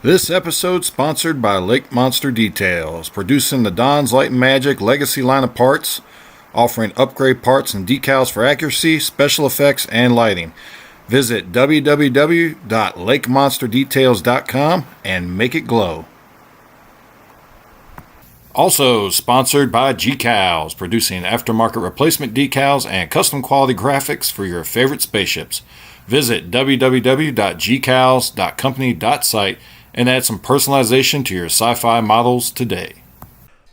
This episode sponsored by Lake Monster Details, producing the Don's Light and Magic Legacy line of parts, offering upgrade parts and decals for accuracy, special effects, and lighting. Visit www.lakemonsterdetails.com and make it glow. Also sponsored by GCals, producing aftermarket replacement decals and custom quality graphics for your favorite spaceships. Visit www.gcals.company.site and add some personalization to your sci-fi models today.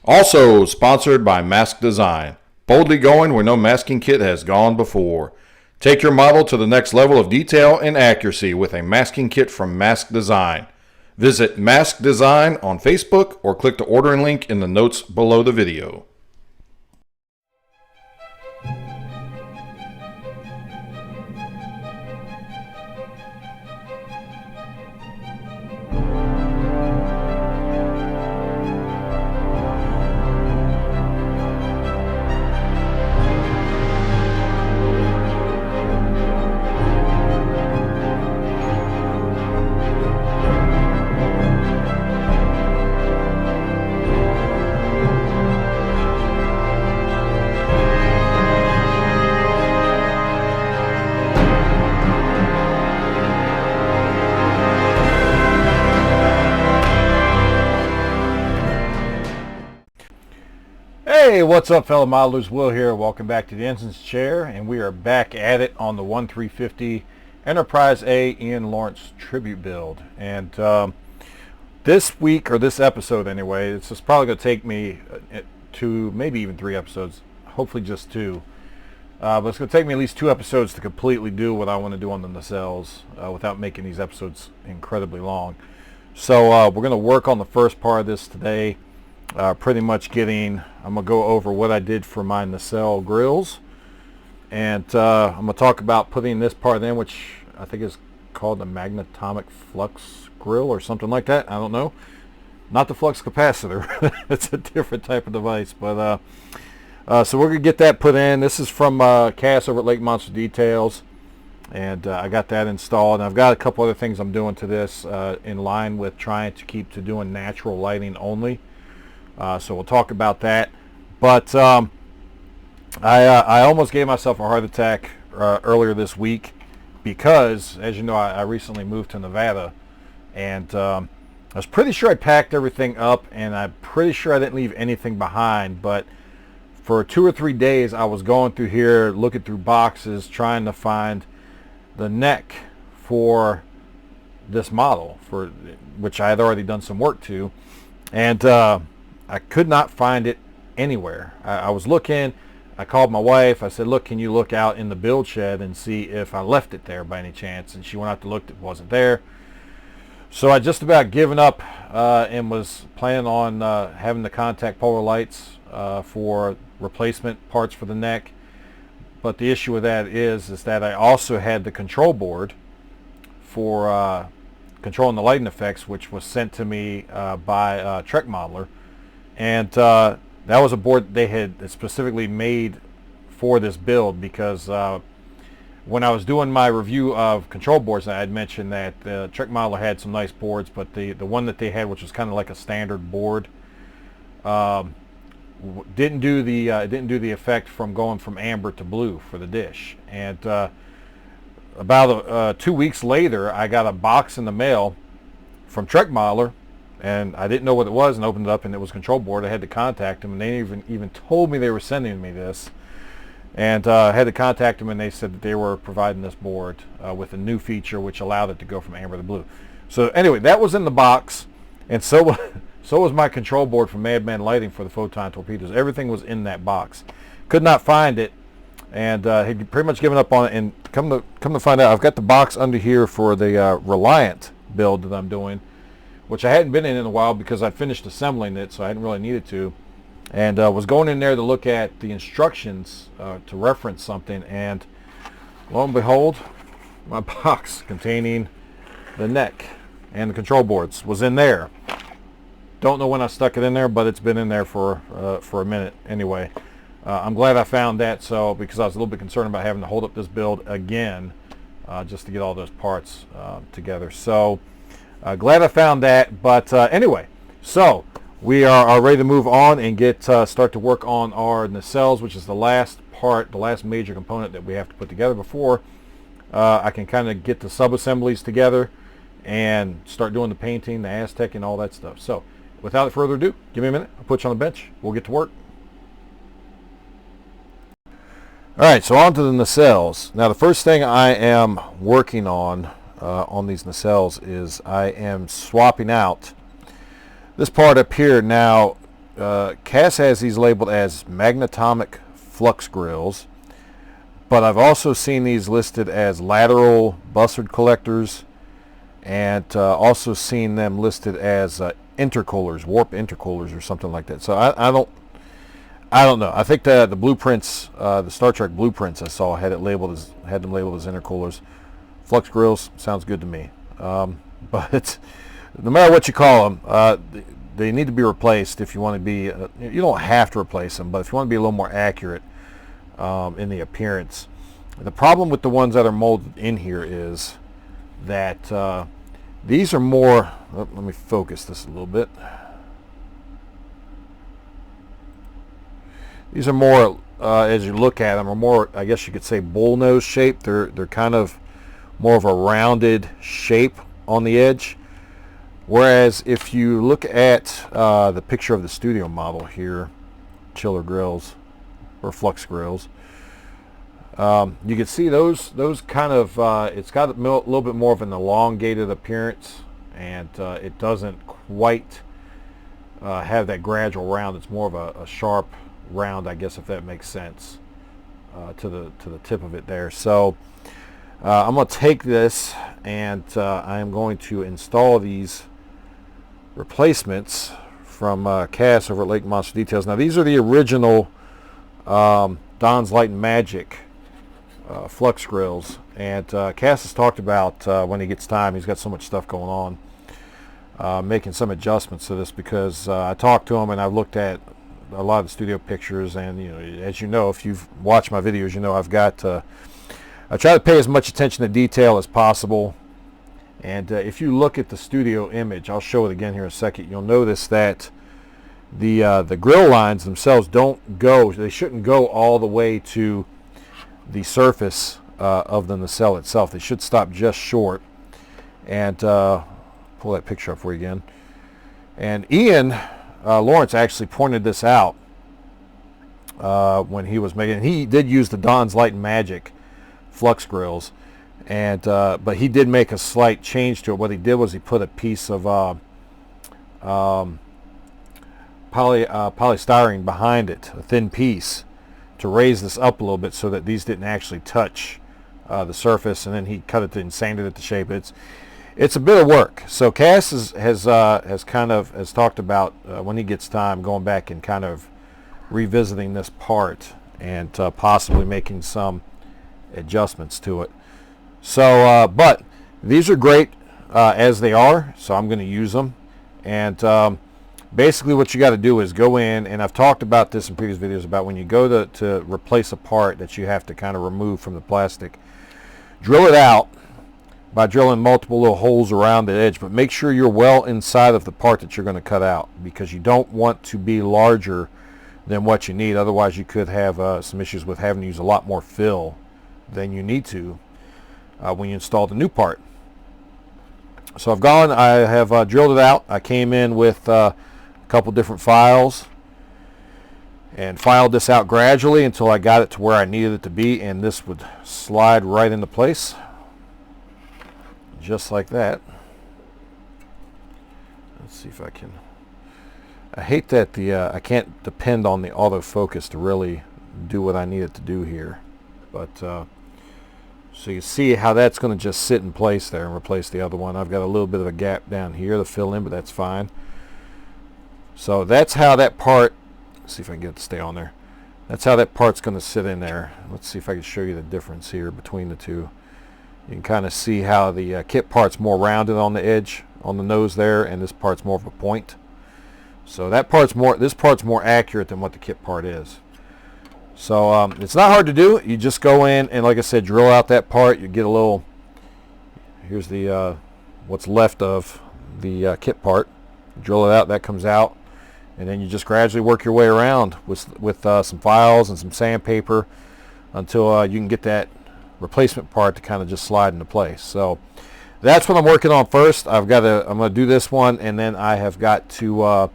Also sponsored by Mask Design, boldly going where no masking kit has gone before. Take your model to the next level of detail and accuracy with a masking kit from Mask Design. Visit Mask Design on Facebook or click the ordering link in the notes below the video. Hey, what's up, fellow modelers? Will here. Welcome back to the Ensign's Chair, and we are back at it on the 1350 Enterprise A Ian Lawrence tribute build. And this week, or this episode anyway, it's just probably going to take me to maybe even 3 episodes, hopefully just 2. But it's going to take me at least 2 episodes to completely do what I want to do on the nacelles without making these episodes incredibly long. So we're going to work on the first part of this today. Pretty much I'm going to go over what I did for my nacelle grills, and I'm going to talk about putting this part in, which I think is called the magnetomic flux grill or something like that. I don't know. Not the flux capacitor. It's a different type of device, but so we're going to get that put in. This is from Cass over at Lake Monster Details, and I got that installed, and I've got a couple other things I'm doing to this in line with trying to keep to doing natural lighting only. So we'll talk about that. But I almost gave myself a heart attack earlier this week because, as you know, I recently moved to Nevada, and I was pretty sure I packed everything up, and I'm pretty sure I didn't leave anything behind. But for 2 or 3 days, I was going through here, looking through boxes, trying to find the neck for this model, for which I had already done some work to, and I could not find it anywhere. I was looking. I called my wife. I said, look, can you look out in the build shed and see if I left it there by any chance? And she went out to look. It wasn't there. So I just about given up and was planning on having to contact Polar Lights for replacement parts for the neck. But the issue with that is that I also had the control board for controlling the lighting effects, which was sent to me by Trek Modeler. And that was a board they had specifically made for this build because when I was doing my review of control boards, I had mentioned that the Trek Modeler had some nice boards, but the one that they had, which was kind of like a standard board, didn't do the effect from going from amber to blue for the dish. And about 2 weeks later, I got a box in the mail from Trek Modeler. And I didn't know what it was, and opened it up, and it was control board. I had to contact them, and they even told me they were sending me this. And I had to contact them, and they said that they were providing this board with a new feature which allowed it to go from amber to blue. So anyway, that was in the box, and so was my control board for Madman Lighting for the photon torpedoes. Everything was in that box. Could not find it, and had pretty much given up on it. And come to find out, I've got the box under here for the Reliant build that I'm doing, which I hadn't been in a while because I'd finished assembling it, so I hadn't really needed to. And was going in there to look at the instructions to reference something, and lo and behold, my box containing the neck and the control boards was in there. Don't know when I stuck it in there, but it's been in there for a minute anyway. I'm glad I found that, because I was a little bit concerned about having to hold up this build again just to get all those parts together. So Glad I found that. But anyway, so we are ready to move on and start to work on our nacelles, which is the last part, the last major component that we have to put together before I can kind of get the sub-assemblies together and start doing the painting, the Aztec, and all that stuff. So without further ado, give me a minute. I'll put you on the bench. We'll get to work. All right, so on to the nacelles. Now, the first thing I am working on these nacelles is I am swapping out this part up here. Now, Cass has these labeled as magnetomic flux grills, but I've also seen these listed as lateral Bussard collectors, and also seen them listed as intercoolers, warp intercoolers or something like that. So I don't know. I think the blueprints, the Star Trek blueprints I saw had them labeled as intercoolers. Flux grills sounds good to me. But no matter what you call them, they need to be replaced if you want to be. You don't have to replace them, but if you want to be a little more accurate in the appearance. The problem with the ones that are molded in here is that these are more. Let me focus this a little bit. These are more, as you look at them, are more, I guess you could say, bullnose shape. They're kind of more of a rounded shape on the edge. Whereas if you look at the picture of the studio model here, chiller grills or flux grills, you can see those kind of, it's got a little bit more of an elongated appearance, and it doesn't quite have that gradual round. It's more of a sharp round, I guess, if that makes sense, to the tip of it there. So I'm going to take this and I am going to install these replacements from Cass over at Lake Monster Details. Now, these are the original Don's Light and Magic flux grills, and Cass has talked about when he gets time, he's got so much stuff going on, making some adjustments to this, because I talked to him and I've looked at a lot of the studio pictures, and as you know, if you've watched my videos, you know I've got I try to pay as much attention to detail as possible. And if you look at the studio image, I'll show it again here in a second, you'll notice that the grill lines themselves they shouldn't go all the way to the surface of the nacelle itself. They should stop just short. And pull that picture up for you again. And Ian Lawrence actually pointed this out when he was making. He did use the Don's Light and Magic flux grills, and but he did make a slight change to it. What he did was he put a piece of polystyrene behind it, a thin piece, to raise this up a little bit so that these didn't actually touch the surface. And then he cut it and sanded it to shape. It's a bit of work. So Cass has talked about when he gets time going back and kind of revisiting this part and possibly making some adjustments to it. So, but these are great as they are, so I'm going to use them. And basically what you got to do is go in, and I've talked about this in previous videos, about when you go to replace a part that you have to kind of remove from the plastic, drill it out by drilling multiple little holes around the edge, but make sure you're well inside of the part that you're going to cut out, because you don't want to be larger than what you need. Otherwise you could have some issues with having to use a lot more fill than you need to when you install the new part. So I have drilled it out. I came in with a couple different files and filed this out gradually until I got it to where I needed it to be, and this would slide right into place. Just like that. Let's see if I can. I hate that I can't depend on the autofocus to really do what I need it to do here. But so you see how that's going to just sit in place there and replace the other one. I've got a little bit of a gap down here to fill in, but that's fine. So that's how that part. Let's see if I can get it to stay on there. That's how that part's going to sit in there. Let's see if I can show you the difference here between the two. You can kind of see how the kit part's more rounded on the edge, on the nose there, and this part's more of a point. So this part's more accurate than what the kit part is. So it's not hard to do. You just go in and, like I said, drill out that part. You get a little. Here's the what's left of the kit part. Drill it out, that comes out, and then you just gradually work your way around with some files and some sandpaper until you can get that replacement part to kind of just slide into place. So that's what I'm working on first. I'm going to do this one, and then I have got to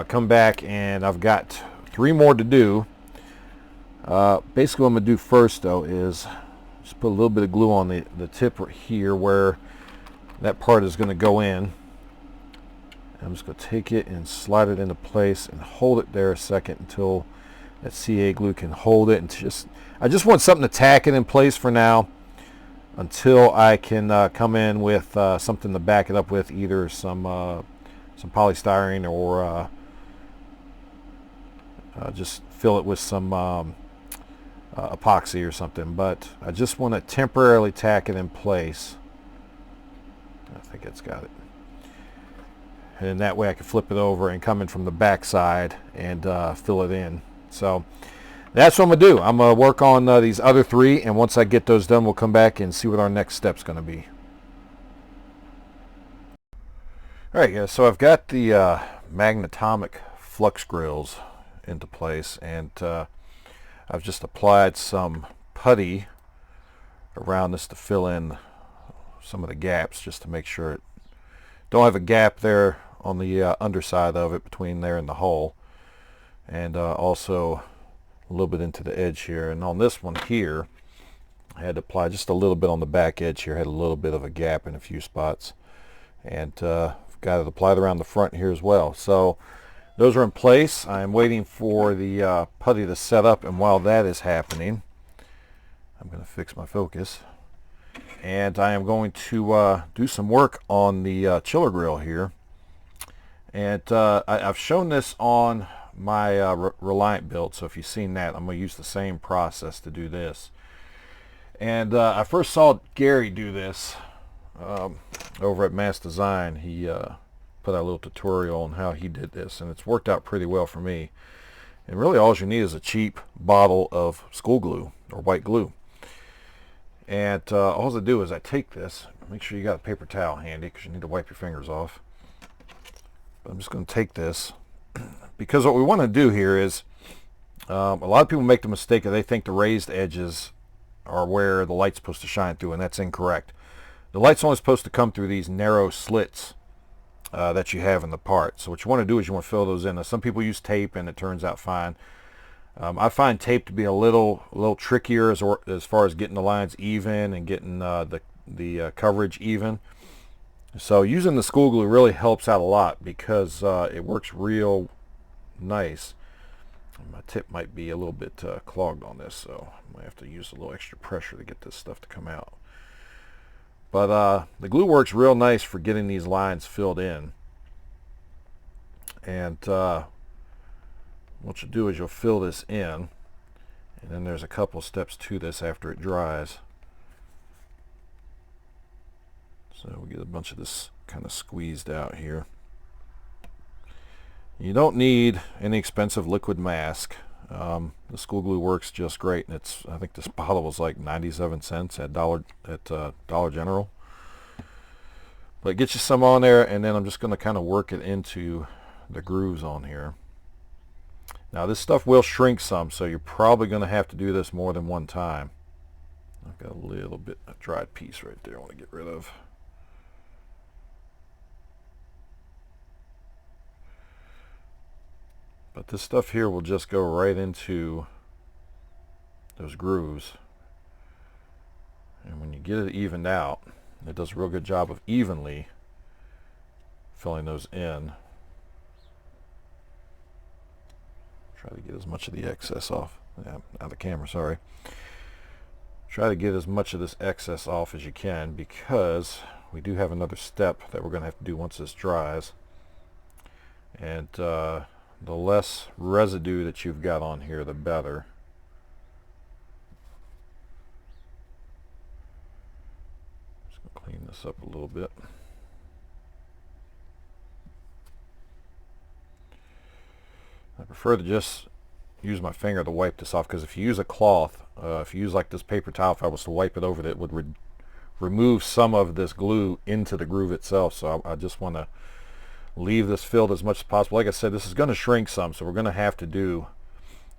come back, and I've got 3 more to do. Basically what I'm going to do first though is just put a little bit of glue on the tip right here where that part is going to go in. I'm just going to take it and slide it into place and hold it there a second until that CA glue can hold it. And I just want something to tack it in place for now until I can come in with something to back it up with, either some polystyrene or just fill it with some epoxy or something. But I just want to temporarily tack it in place. I think it's got it. And that way I can flip it over and come in from the back side and fill it in. So that's what I'm going to do. I'm going to work on these other 3, and once I get those done, we'll come back and see what our next step's going to be. Alright guys, so I've got the magnetomic flux grills into place, and I've just applied some putty around this to fill in some of the gaps, just to make sure it don't have a gap there on the underside of it between there and the hole, and also a little bit into the edge here. And on this one here, I had to apply just a little bit on the back edge here. Had a little bit of a gap in a few spots, and I've got it applied around the front here as well. So those are in place. I'm waiting for the putty to set up, and while that is happening, I'm going to fix my focus, and I am going to do some work on the chiller grill here. And I've shown this on my Reliant build, so if you've seen that, I'm going to use the same process to do this. And I first saw Gary do this over at Mass Design. He put out a little tutorial on how he did this, and it's worked out pretty well for me. And really all you need is a cheap bottle of school glue or white glue. And all I do is I take this, make sure you got a paper towel handy because you need to wipe your fingers off. But I'm just going to take this, because what we want to do here is, a lot of people make the mistake that they think the raised edges are where the light's supposed to shine through, and that's incorrect. The light's only supposed to come through these narrow slits that you have in the part. So what you want to do is you want to fill those in. Now, some people use tape and it turns out fine. I find tape to be a little trickier as far as getting the lines even and getting the coverage even. So using the school glue really helps out a lot because it works real nice. My tip might be a little bit clogged on this, so I might have to use a little extra pressure to get this stuff to come out. But the glue works real nice for getting these lines filled in. And what you'll do is you'll fill this in, and then there's a couple steps to this after it dries. So we get a bunch of this kind of squeezed out here. You don't need any expensive liquid mask. The school glue works just great, and I think this bottle was like 97 cents at Dollar General. But get you some on there, and then I'm just going to kind of work it into the grooves on here. Now this stuff will shrink some, so you're probably going to have to do this more than one time. I've got a little bit of dried piece right there I want to get rid of. But this stuff here will just go right into those grooves. And when you get it evened out, it does a real good job of evenly filling those in. Try to get as much of the excess off. Yeah, out of the camera, sorry. Try to get as much of this excess off as you can, because we do have another step that we're going to have to do once this dries. And the less residue that you've got on here, the better. Just going to clean this up a little bit. I prefer to just use my finger to wipe this off, because if you use a cloth, if you use like this paper towel, if I was to wipe it over it, it would remove some of this glue into the groove itself. So I just want to leave this filled as much as possible. Like I said, this is going to shrink some, so we're going to have to do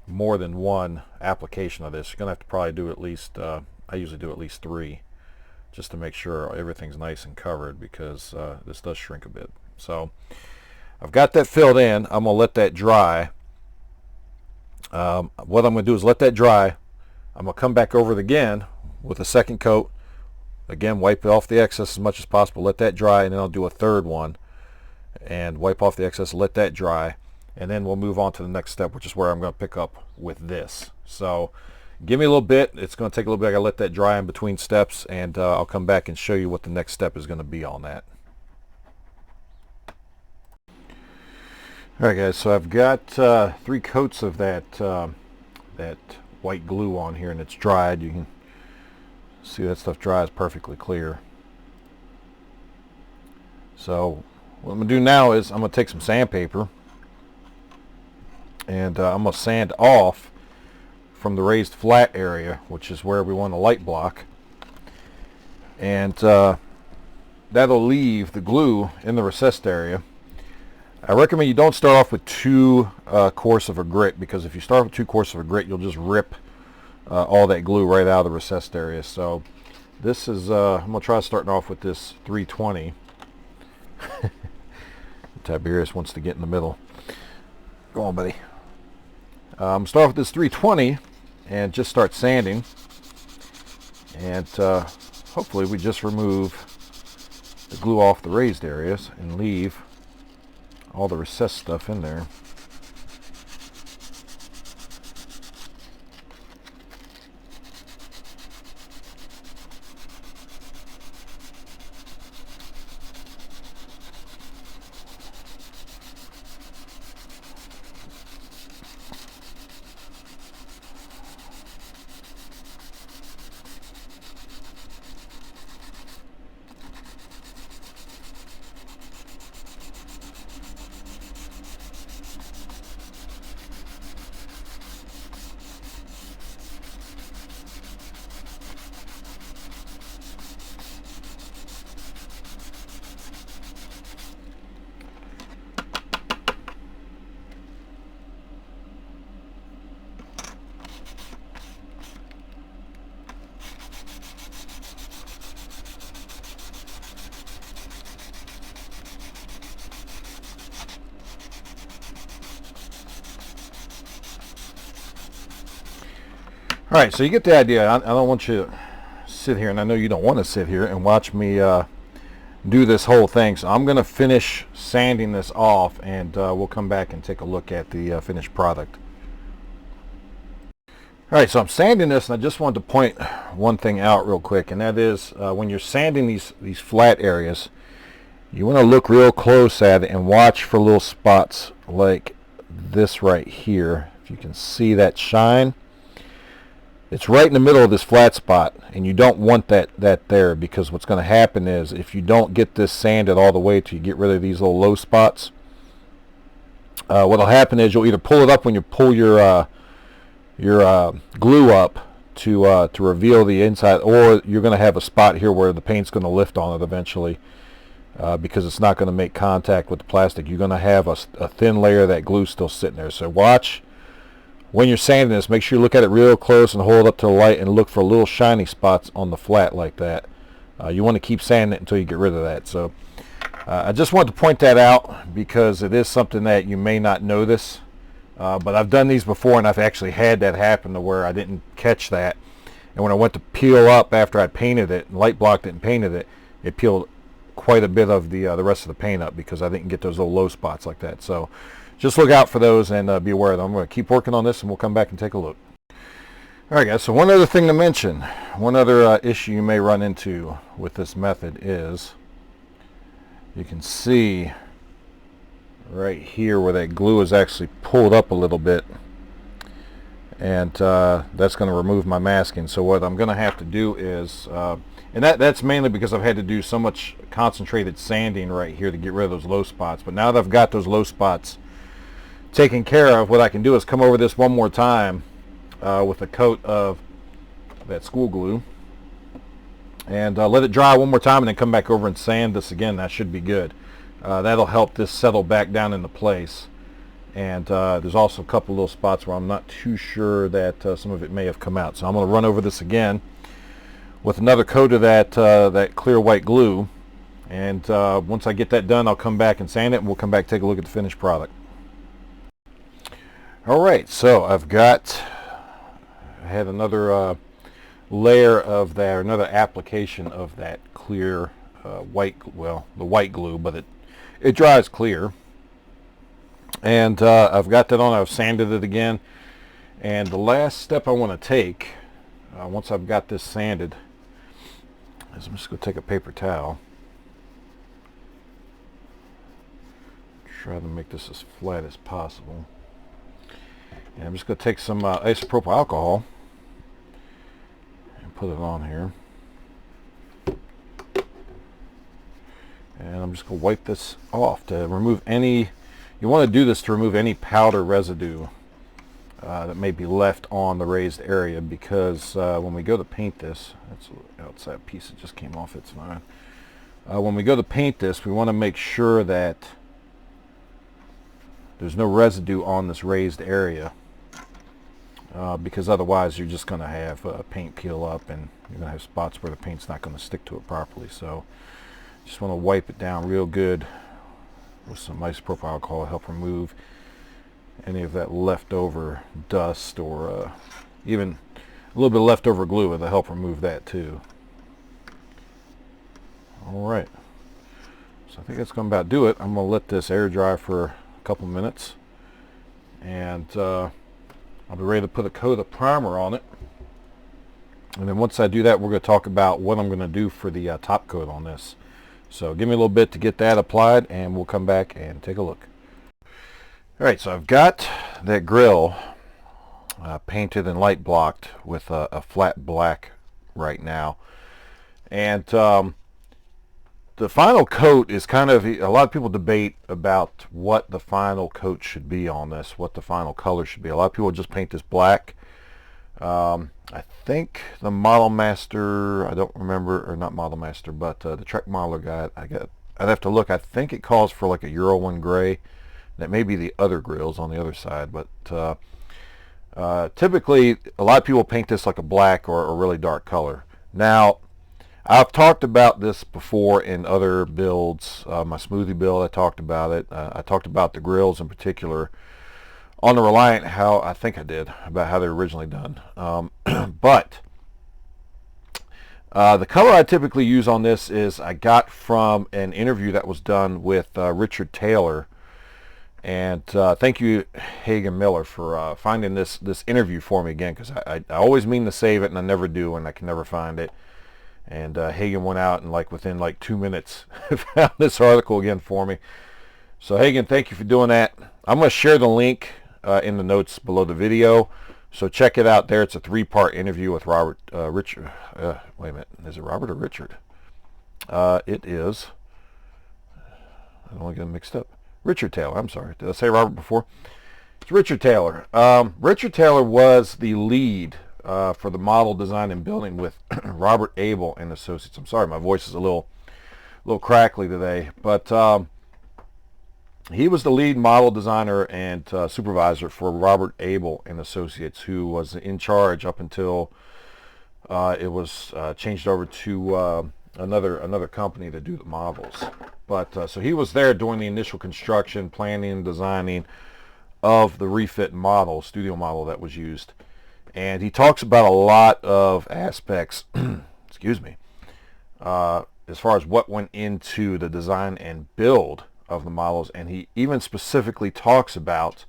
more than one application of this. You're going to have to probably do at least, I usually do at least 3, just to make sure everything's nice and covered, because this does shrink a bit. So I've got that filled in. I'm going to let that dry. What I'm going to do is let that dry. I'm going to come back over it again with a second coat. Again, wipe off the excess as much as possible. Let that dry, and then I'll do a third one and wipe off the excess, let that dry, and then we'll move on to the next step, which is where I'm going to pick up with this. So give me a little bit. It's going to take a little bit. I got to let that dry in between steps, and I'll come back and show you what the next step is going to be on that. All right, guys, so I've got 3 coats of that that white glue on here, and it's dried. You can see that stuff dries perfectly clear. So what I'm going to do now is I'm going to take some sandpaper, and I'm going to sand off from the raised flat area, which is where we want a light block, and that'll leave the glue in the recessed area. I recommend you don't start off with too coarse of a grit, because if you start with too coarse of a grit, you'll just rip all that glue right out of the recessed area. So this is, I'm going to try starting off with this 320. Tiberius wants to get in the middle. Go on, buddy. Start with this 320 and just start sanding. And hopefully we just remove the glue off the raised areas and leave all the recessed stuff in there. All right, so you get the idea. I don't want you to sit here, and I know you don't want to sit here and watch me do this whole thing. So I'm going to finish sanding this off, and we'll come back and take a look at the finished product. All right, so I'm sanding this, and I just wanted to point one thing out real quick, and that is when you're sanding these flat areas, you want to look real close at it and watch for little spots like this right here. If you can see that shine, it's right in the middle of this flat spot, and you don't want that there, because what's going to happen is if you don't get this sanded all the way till you get rid of these little low spots, what'll happen is you'll either pull it up when you pull your glue up to reveal the inside, or you're going to have a spot here where the paint's going to lift on it eventually, because it's not going to make contact with the plastic. You're going to have a thin layer of that glue still sitting there. So watch when you're sanding this, make sure you look at it real close and hold it up to the light and look for little shiny spots on the flat like that. You want to keep sanding it until you get rid of that. So I just wanted to point that out, because it is something that you may not notice. But I've done these before, and I've actually had that happen to where I didn't catch that. And when I went to peel up after I painted it, and light blocked it and painted it, it peeled quite a bit of the rest of the paint up, because I didn't get those little low spots like that. So just look out for those and be aware of them. I'm going to keep working on this, and we'll come back and take a look. All right, guys, so one other thing to mention, one other issue you may run into with this method is you can see right here where that glue is actually pulled up a little bit, and that's going to remove my masking. So what I'm going to have to do is, and that's mainly because I've had to do so much concentrated sanding right here to get rid of those low spots. But now that I've got those low spots taken care of, what I can do is come over this one more time with a coat of that school glue, and let it dry one more time, and then come back over and sand this again. That should be good. That'll help this settle back down into place. And there's also a couple little spots where I'm not too sure that some of it may have come out. So I'm going to run over this again with another coat of that clear white glue. And once I get that done, I'll come back and sand it, and we'll come back and take a look at the finished product. All right, so I had another layer of that, or another application of that clear white, well, the white glue, but it dries clear. And I've got that on. I've sanded it again. And the last step I want to take, once I've got this sanded, is I'm just going to take a paper towel. Try to make this as flat as possible. And I'm just going to take some isopropyl alcohol and put it on here. And I'm just going to wipe this off to remove any, you want to do this to remove any powder residue that may be left on the raised area, because when we go to paint this, that's the outside piece that just came off, it's fine. When we go to paint this, we want to make sure that there's no residue on this raised area, because otherwise you're just going to have paint peel up, and you're going to have spots where the paint's not going to stick to it properly. So just want to wipe it down real good with some isopropyl alcohol to help remove any of that leftover dust, or even a little bit of leftover glue to help remove that too. All right, so I think that's going to about do it. I'm going to let this air dry for a couple minutes, and I'll be ready to put a coat of primer on it. And then once I do that, we're going to talk about what I'm going to do for the top coat on this. So give me a little bit to get that applied, and we'll come back and take a look. All right, so I've got that grill painted and light blocked with a flat black right now. And the final coat is kind of, a lot of people debate about what the final coat should be on this, what the final color should be. A lot of people just paint this black. I think the Model Master, I don't remember, or not Model Master, but the Trek Modeler guy, I'd have to look. I think it calls for like a Euro 1 gray. That may be the other grills on the other side, but typically a lot of people paint this like a black or a really dark color. Now, I've talked about this before in other builds. My smoothie build, I talked about it. I talked about the grills in particular on the Reliant, how I think I did, about how they're originally done. But the color I typically use on this is I got from an interview that was done with Richard Taylor. And thank you, Hagen Miller, for finding this interview for me again, because I always mean to save it and I never do, and I can never find it. And Hagen went out and within 2 minutes found this article again for me. So Hagen, thank you for doing that. I'm going to share the link in the notes below the video, so check it out there. It's a 3-part interview with Richard. Wait a minute, is it Robert or Richard? It is. I don't want to get them mixed up. Richard Taylor, I'm sorry. Did I say Robert before? It's Richard Taylor. Richard Taylor was the lead for the model design and building with Robert Abel and Associates. I'm sorry, my voice is a little crackly today, but he was the lead model designer and supervisor for Robert Abel and Associates, who was in charge up until it was changed over to another company to do the models. But so he was there doing the initial construction, planning, and designing of the refit model, studio model that was used. And he talks about a lot of aspects, excuse me, as far as what went into the design and build of the models. And he even specifically talks about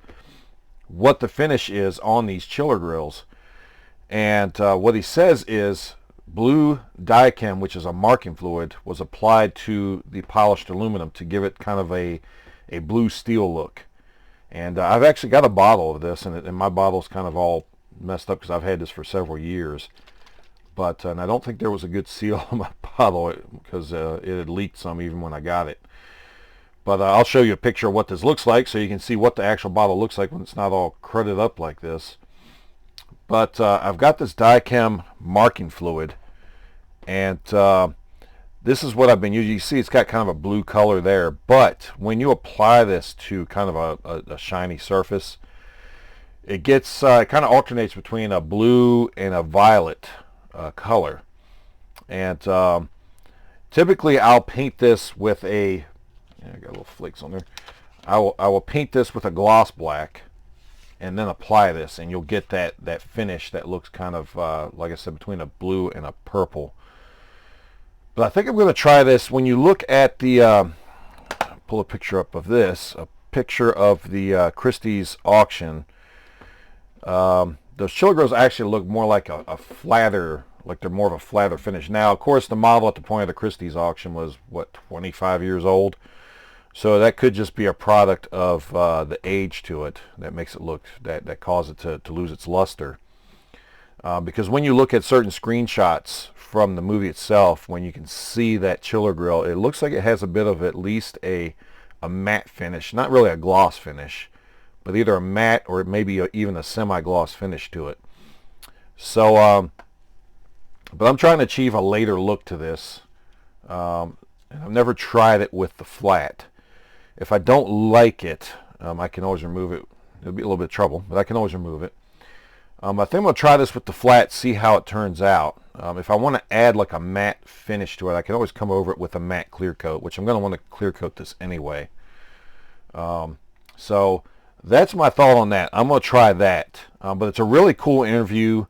what the finish is on these chiller grills. And what he says is blue Dicam, which is a marking fluid, was applied to the polished aluminum to give it kind of a blue steel look. And I've actually got a bottle of this, and my bottle's kind of all messed up because I've had this for several years. But and I don't think there was a good seal on my bottle, because it had leaked some even when I got it. But I'll show you a picture of what this looks like so you can see what the actual bottle looks like when it's not all crudted up like this. But I've got this Dicam marking fluid, And this is what I've been using. You see it's got kind of a blue color there, but when you apply this to kind of a shiny surface, it gets it kind of alternates between a blue and a violet color. And typically I'll paint this with I got little flakes on there. I will paint this with a gloss black and then apply this, and you'll get that finish that looks kind of like I said, between a blue and a purple. But I think I'm going to try this. When you look at the pull a picture up of this, a picture of the Christie's auction, those Chiller Grills actually look more like a flatter, like they're more of a flatter finish. Now, of course, the model at the point of the Christie's auction was, what, 25 years old? So that could just be a product of the age to it that makes it look, that causes it to lose its luster. Because when you look at certain screenshots from the movie itself, when you can see that Chiller Grill, it looks like it has a bit of at least a matte finish, not really a gloss finish, but either a matte or maybe even a semi-gloss finish to it. So, but I'm trying to achieve a later look to this. And I've never tried it with the flat. If I don't like it, I can always remove it. It'll be a little bit of trouble, but I can always remove it. I think I'm going to try this with the flat, see how it turns out. If I want to add like a matte finish to it, I can always come over it with a matte clear coat, which I'm going to want to clear coat this anyway. So that's my thought on that. I'm going to try that. But it's a really cool interview.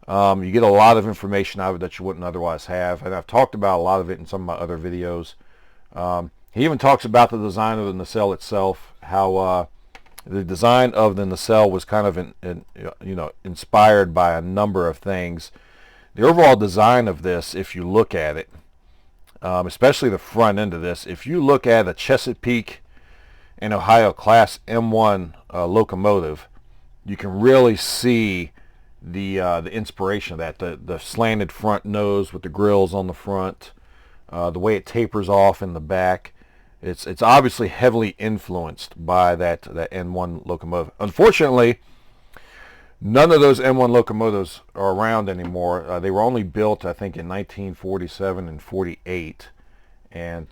You get a lot of information out of it that you wouldn't otherwise have. And I've talked about a lot of it in some of my other videos. He even talks about the design of the nacelle itself, how the design of the nacelle was kind of inspired by a number of things. The overall design of this, if you look at it, especially the front end of this, if you look at a Chesapeake and Ohio Class M1 locomotive, you can really see the inspiration of that. The slanted front nose with the grills on the front, the way it tapers off in the back. It's obviously heavily influenced by that N1 locomotive. Unfortunately, none of those N1 locomotives are around anymore. They were only built, I think, in 1947 and 48, and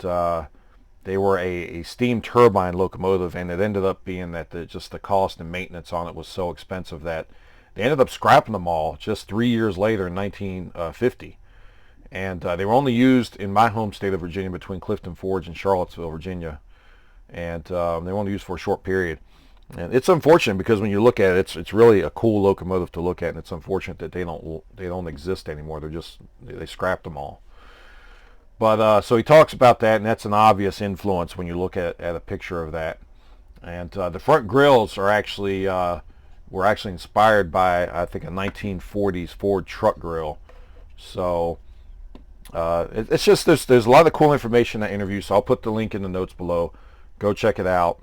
they were a steam turbine locomotive, and it ended up being that just the cost and maintenance on it was so expensive that they ended up scrapping them all just 3 years later in 1950. And they were only used in my home state of Virginia between Clifton Forge and Charlottesville, Virginia. And they were only used for a short period. And it's unfortunate because when you look at it, it's really a cool locomotive to look at, and it's unfortunate that they don't exist anymore. They scrapped them all. But so he talks about that, and that's an obvious influence when you look at a picture of that. And the front grills are actually were actually inspired by, I think, a 1940s Ford truck grill. So it's just there's a lot of cool information in that interview, so I'll put the link in the notes below. Go check it out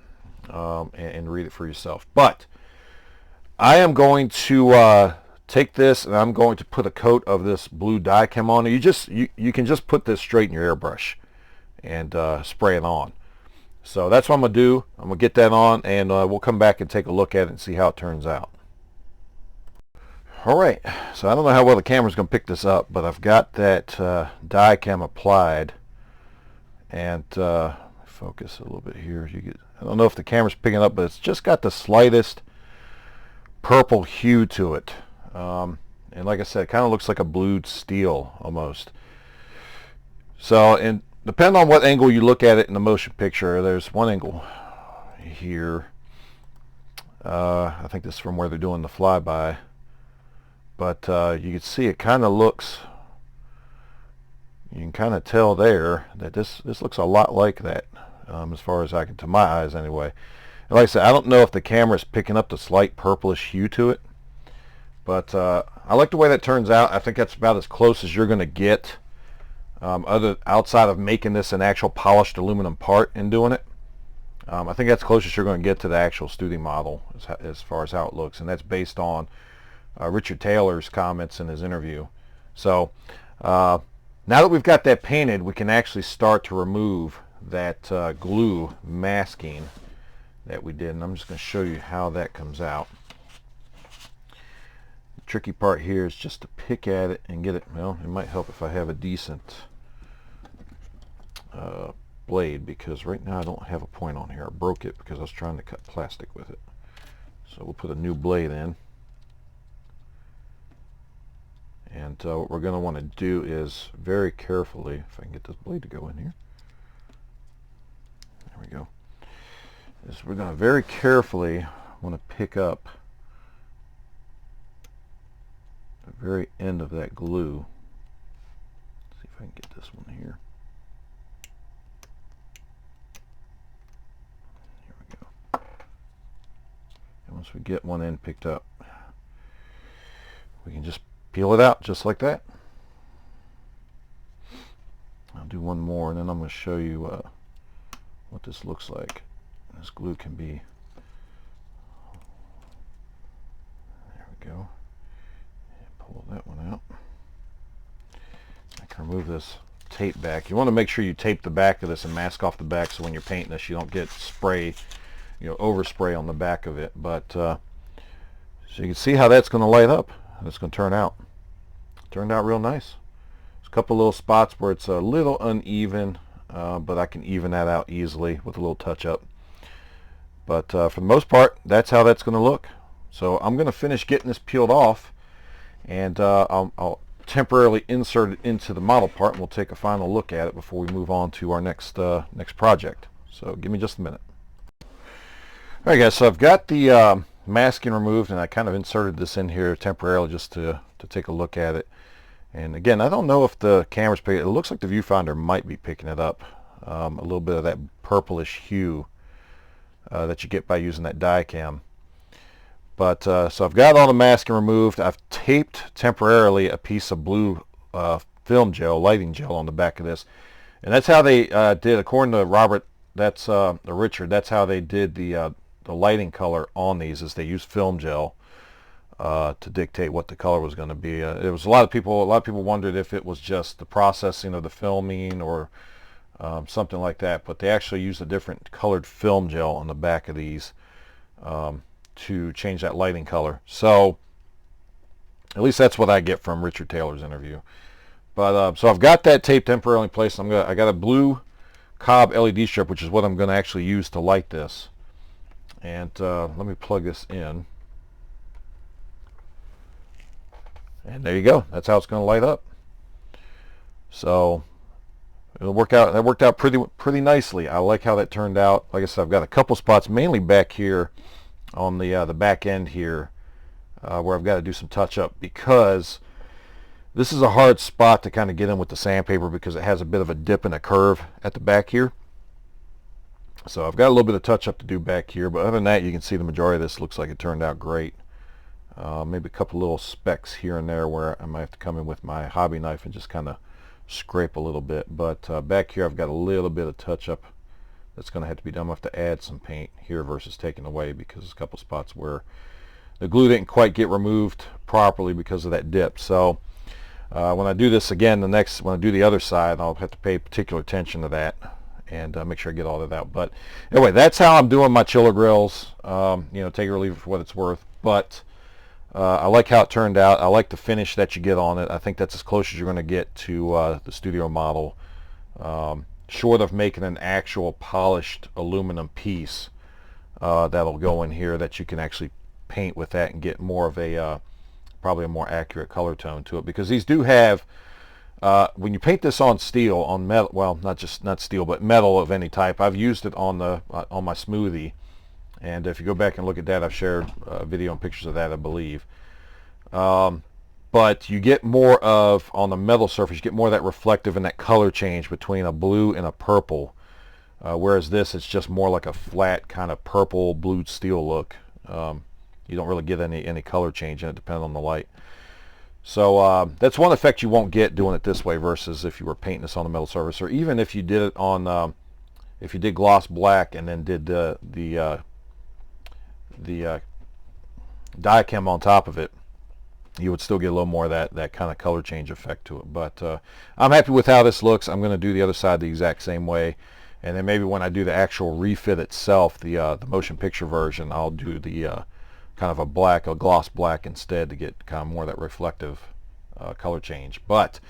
and read it for yourself. But I am going to take this and I'm going to put a coat of this blue dye chem on it. You can just put this straight in your airbrush and spray it on. So that's what I'm going to do. I'm going to get that on, and we'll come back and take a look at it and see how it turns out. Alright, so I don't know how well the camera's going to pick this up, but I've got that dye chem applied, and focus a little bit here. I don't know if the camera's picking up, but it's just got the slightest purple hue to it. And like I said, it kind of looks like a blued steel almost. So, and depending on what angle you look at it in the motion picture, there's one angle here. I think this is from where they're doing the flyby. But you can see it kind of looks, you can kind of tell there that this looks a lot like that, as far as I can, to my eyes anyway. And like I said, I don't know if the camera is picking up the slight purplish hue to it, but I like the way that turns out. I think that's about as close as you're going to get, outside of making this an actual polished aluminum part and doing it. I think that's closest you're going to get to the actual Studi model as far as how it looks, and that's based on Richard Taylor's comments in his interview. So now that we've got that painted, we can actually start to remove that glue masking that we did, and I'm just going to show you how that comes out. tricky part here is just to pick at it and get it. Well, it might help if I have a decent blade, because right now I don't have a point on here. I broke it because I was trying to cut plastic with it. So we'll put a new blade in. And what we're going to want to do is very carefully, if I can get this blade to go in here. There we go. Is we're going to very carefully want to pick up the very end of that glue. Let's see if I can get this one here. Here we go. And once we get one end picked up, we can just peel it out just like that. I'll do one more, and then I'm going to show you what this looks like. And this glue can be, there we go. And pull that one out. I can remove this tape back. You want to make sure you tape the back of this and mask off the back, so when you're painting this you don't get spray, overspray on the back of it. But so you can see how that's going to light up. It's going to turn out. Turned out real nice. There's a couple little spots where it's a little uneven, but I can even that out easily with a little touch up. But for the most part, that's how that's going to look. So I'm going to finish getting this peeled off, and I'll temporarily insert it into the model part, and we'll take a final look at it before we move on to our next project. So give me just a minute. Alright guys, so I've got the masking removed, and I kind of inserted this in here temporarily just to take a look at it. And again, I don't know if the camera's picking it. It looks like the viewfinder might be picking it up. A little bit of that purplish hue that you get by using that dye cam. But so I've got all the masking removed. I've taped temporarily a piece of blue film gel, lighting gel, on the back of this. And that's how they did, according to Robert, that's Richard, that's how they did the lighting color on these, is they used film gel to dictate what the color was going to be. It was a lot of people wondered if it was just the processing of the filming or something like that, but they actually used a different colored film gel on the back of these to change that lighting color. So at least that's what I get from Richard Taylor's interview. But so I've got that tape temporarily in place. I got a blue cob LED strip, which is what I'm going to actually use to light this. And let me plug this in. And there you go. That's how it's going to light up. So it'll work out. That worked out pretty nicely. I like how that turned out. Like I said, I've got a couple spots, mainly back here on the back end here, where I've got to do some touch up, because this is a hard spot to kind of get in with the sandpaper, because it has a bit of a dip and a curve at the back here. So I've got a little bit of touch up to do back here, but other than that, you can see the majority of this looks like it turned out great. Maybe a couple little specks here and there where I might have to come in with my hobby knife and just kind of scrape a little bit. But back here I've got a little bit of touch up that's going to have to be done. I'll have to add some paint here versus taking away, because there's a couple spots where the glue didn't quite get removed properly because of that dip. So when I do this again, when I do the other side, I'll have to pay particular attention to that and make sure I get all of that out. But anyway, that's how I'm doing my chiller grills. Take it or leave it for what it's worth. But I like how it turned out. I like the finish that you get on it. I think that's as close as you're going to get to the studio model, short of making an actual polished aluminum piece that'll go in here that you can actually paint with that and get more of a probably a more accurate color tone to it. Because these do have, when you paint this on steel, on metal, well, not steel, but metal of any type. I've used it on my smoothie. And if you go back and look at that, I've shared video and pictures of that, I believe. But you get more of, on the metal surface, you get more of that reflective and that color change between a blue and a purple. Whereas this, it's just more like a flat kind of purple blue steel look. You don't really get any color change in it, depending on the light. So that's one effect you won't get doing it this way versus if you were painting this on a metal surface, or even if you did it on, if you did gloss black and then did the dye chem on top of it, you would still get a little more of that kind of color change effect to it. But I'm happy with how this looks. I'm going to do the other side the exact same way, and then maybe when I do the actual refit itself, the motion picture version, I'll do the kind of a black, a gloss black instead, to get kind of more of that reflective color change. But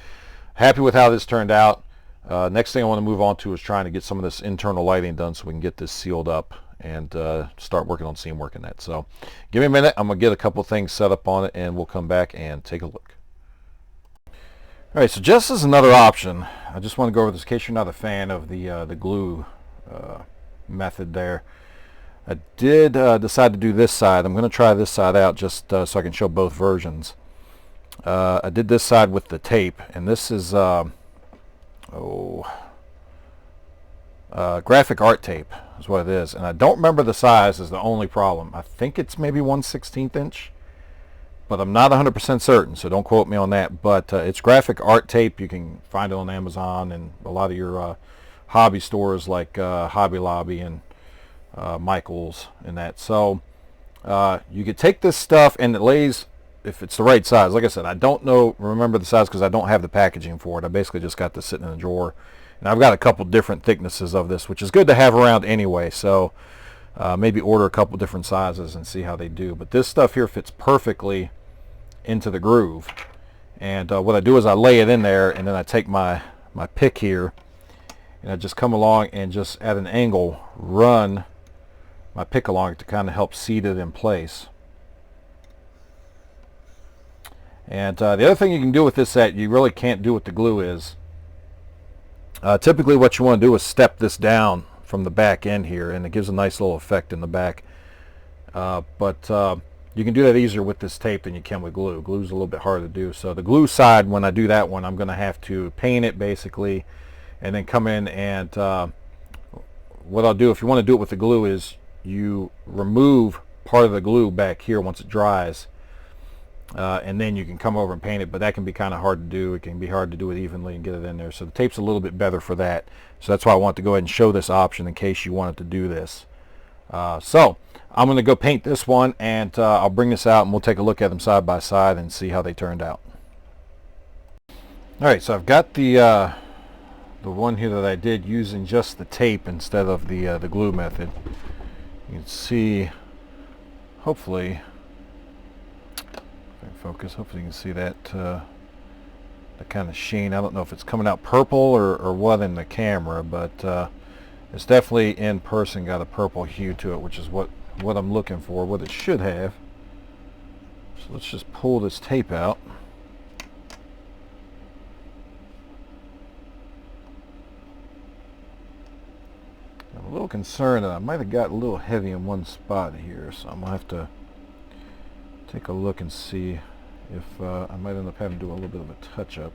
happy with how this turned out. Next thing I want to move on to is trying to get some of this internal lighting done so we can get this sealed up and start working on seam work in that. So give me a minute. I'm going to get a couple things set up on it and we'll come back and take a look. All right, so just as another option, I just want to go over this in case you're not a fan of the glue method there. I did decide to do this side. I'm going to try this side out just so I can show both versions. I did this side with the tape, and this is graphic art tape is what it is. And I don't remember the size is the only problem. I think it's maybe 1/16 inch, but I'm not 100% certain, so don't quote me on that. But it's graphic art tape. You can find it on Amazon and a lot of your hobby stores like Hobby Lobby and Michael's and that. So you could take this stuff, and it lays, if it's the right size. Like I said, I don't remember the size because I don't have the packaging for it. I basically just got this sitting in a drawer, and I've got a couple different thicknesses of this, which is good to have around anyway. So maybe order a couple different sizes and see how they do. But this stuff here fits perfectly into the groove, and what I do is I lay it in there, and then I take my pick here, and I just come along and just at an angle run my pick along it to kind of help seat it in place. And the other thing you can do with this that you really can't do with the glue is typically what you want to do is step this down from the back end here, and it gives a nice little effect in the back. But you can do that easier with this tape than you can with glue. Glue's a little bit harder to do. So the glue side, when I do that one, I'm going to have to paint it basically, and then come in and what I'll do, if you want to do it with the glue, is you remove part of the glue back here once it dries, and then you can come over and paint it. But that can be kind of hard to do. It can be hard to do it evenly and get it in there. So the tape's a little bit better for that. So that's why I want to go ahead and show this option in case you wanted to do this. So I'm going to go paint this one, and I'll bring this out and we'll take a look at them side by side and see how they turned out. Alright, so I've got the one here that I did using just the tape instead of the glue method. You can see, hopefully, if I can focus, hopefully you can see that the kind of sheen. I don't know if it's coming out purple or what in the camera, but it's definitely in person got a purple hue to it, which is what I'm looking for, what it should have. So let's just pull this tape out. I'm a little concerned that I might have got a little heavy in one spot here, so I'm going to have to take a look and see if I might end up having to do a little bit of a touch-up.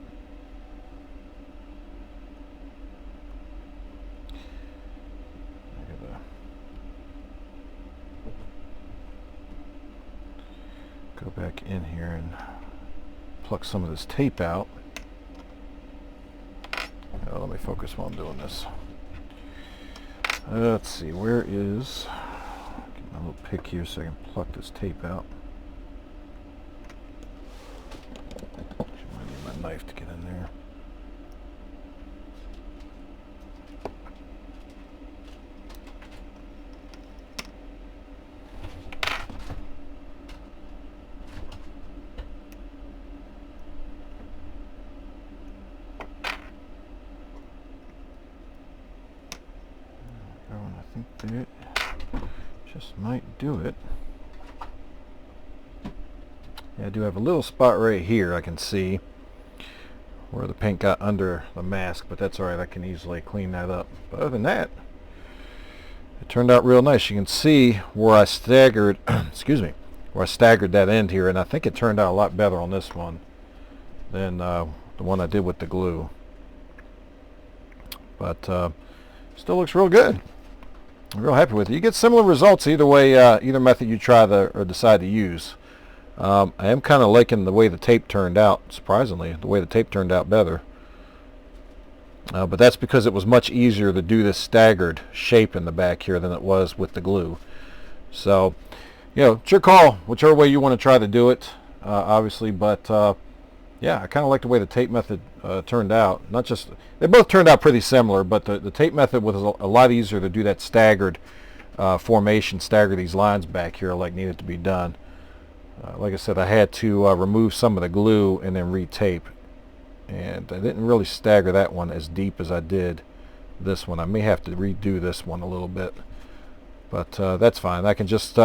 Go back in here and pluck some of this tape out. Let me focus while I'm doing this. Let's see, where is, get my little pick here so I can pluck this tape out. Actually, might need my knife to get in there. I think that just might do it. Yeah, I do have a little spot right here I can see where the paint got under the mask, but that's alright, I can easily clean that up. But other than that, it turned out real nice. You can see where I staggered excuse me, where I staggered that end here, and I think it turned out a lot better on this one than the one I did with the glue. But still looks real good. I'm real happy with it. You get similar results either way, either method you try or decide to use. I am kind of liking the way the tape turned out, surprisingly, the way the tape turned out better. But that's because it was much easier to do this staggered shape in the back here than it was with the glue. So, you know, it's your call, whichever way you want to try to do it, obviously. But, yeah, I kind of like the way the tape method turned out. Not just, they both turned out pretty similar, but the tape method was a lot easier to do that staggered formation, stagger these lines back here like needed to be done. Like I said, I had to remove some of the glue and then retape, and I didn't really stagger that one as deep as I did this one. I may have to redo this one a little bit, but that's fine. I can just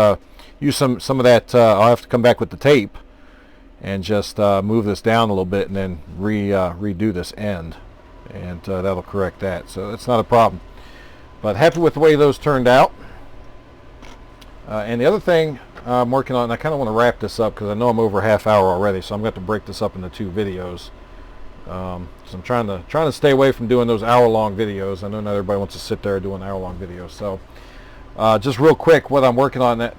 use some of that. I'll have to come back with the tape and just move this down a little bit and then redo this end, and that'll correct that. So that's not a problem. But happy with the way those turned out. And the other thing I'm working on, and I kind of want to wrap this up because I know I'm over a half hour already, so I'm going to have to break this up into 2 videos. So I'm trying to stay away from doing those hour-long videos. I know not everybody wants to sit there doing hour-long videos. So just real quick, what I'm working on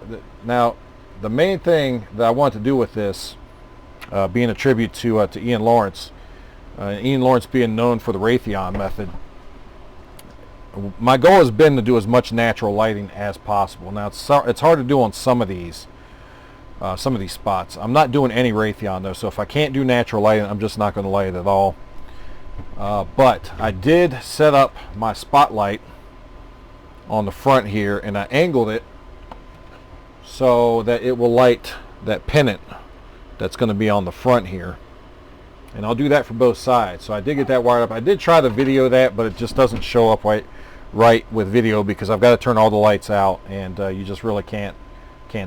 now, the main thing that I want to do with this, being a tribute to Ian Lawrence, Ian Lawrence being known for the Ratheon method, my goal has been to do as much natural lighting as possible. Now it's hard to do on some of these spots. I'm not doing any Ratheon though, so if I can't do natural lighting, I'm just not going to light it at all. But I did set up my spotlight on the front here, and I angled it so that it will light that pennant that's going to be on the front here. And I'll do that for both sides. So I did get that wired up. I did try to video that, but it just doesn't show up right with video because I've got to turn all the lights out, and you just really can't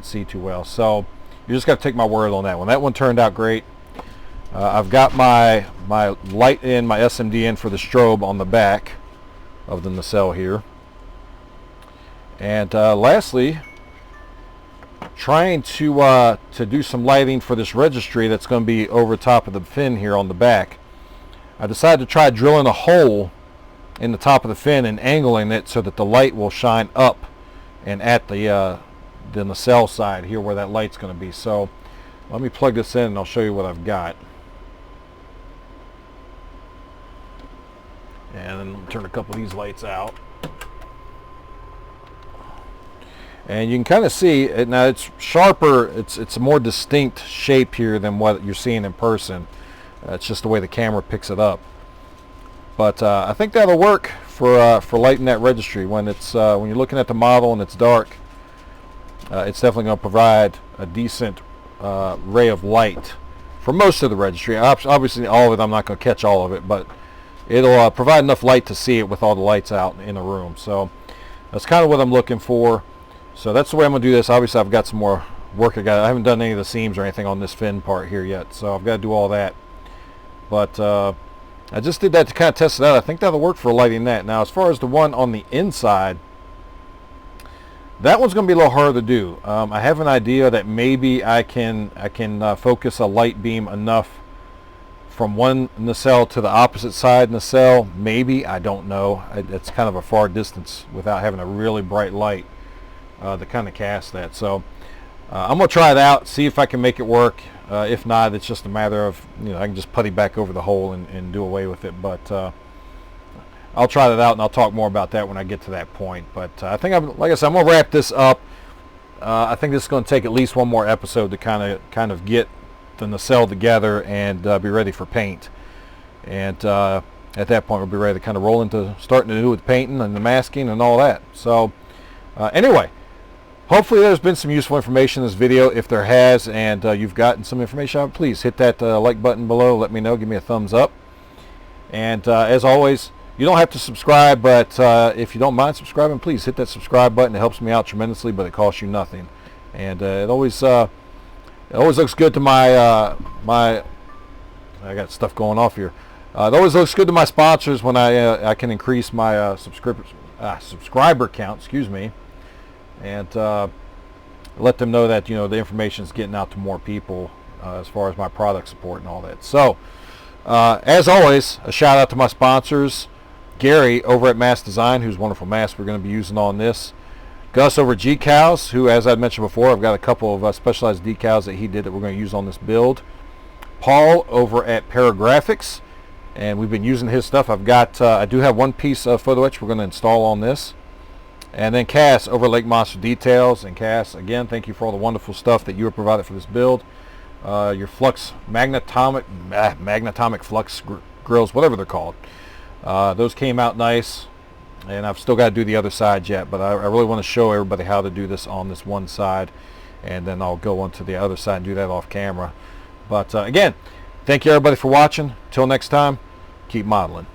see too well. So you just got to take my word on that one. That one turned out great. I've got my light in, my SMD in for the strobe on the back of the nacelle here. And lastly, trying to do some lighting for this registry that's going to be over top of the fin here on the back. I decided to try drilling a hole in the top of the fin and angling it so that the light will shine up and at the nacelle side here where that light's going to be. So let me plug this in and I'll show you what I've got. And then turn a couple of these lights out. And you can kind of see it now. It's sharper. It's a more distinct shape here than what you're seeing in person. It's just the way the camera picks it up. But I think that'll work for lighting that registry when you're looking at the model and it's dark. It's definitely going to provide a decent ray of light for most of the registry. Obviously, all of it, I'm not going to catch all of it, but it'll provide enough light to see it with all the lights out in the room. So that's kind of what I'm looking for. So that's the way I'm going to do this. Obviously, I've got some more work. I haven't done any of the seams or anything on this fin part here yet, so I've got to do all that. But I just did that to kind of test it out. I think that'll work for lighting that. Now, as far as the one on the inside, that one's going to be a little harder to do. I have an idea that maybe I can focus a light beam enough from one nacelle to the opposite side nacelle. Maybe, I don't know. It's kind of a far distance without having a really bright light to kind of cast that. So I'm going to try it out, see if I can make it work. If not, it's just a matter of, I can just putty back over the hole and do away with it. But I'll try that out, and I'll talk more about that when I get to that point. But I think, like I said, I'm going to wrap this up. I think this is going to take at least one more episode to kind of get the nacelle together and be ready for paint. And at that point, we'll be ready to kind of roll into starting to do with painting and the masking and all that. So anyway. Hopefully there's been some useful information in this video. If there has, and you've gotten some information out, please hit that like button below. Let me know. Give me a thumbs up. And as always, you don't have to subscribe, but if you don't mind subscribing, please hit that subscribe button. It helps me out tremendously, but it costs you nothing. And it always looks good to my I got stuff going off here. It always looks good to my sponsors when I can increase my subscriber count. Excuse me. And let them know that the information is getting out to more people as far as my product support and all that. So as always, a shout out to my sponsors, Gary over at Mask Design, whose wonderful mask we're going to be using on this, Gus over at G-Cows, who, as I mentioned before, I've got a couple of specialized decals that he did that we're going to use on this build, Paul over at Paragraphics, and we've been using his stuff. I do have one piece of photo etch we're going to install on this. And then Cass over Lake Monster Details. And Cass, again, thank you for all the wonderful stuff that you have provided for this build. Your flux magnetomic flux grills, whatever they're called. Those came out nice. and I've still got to do the other side yet, but I really want to show everybody how to do this on this one side, and then I'll go on to the other side and do that off camera. But again, thank you everybody for watching. Till next time, keep modeling.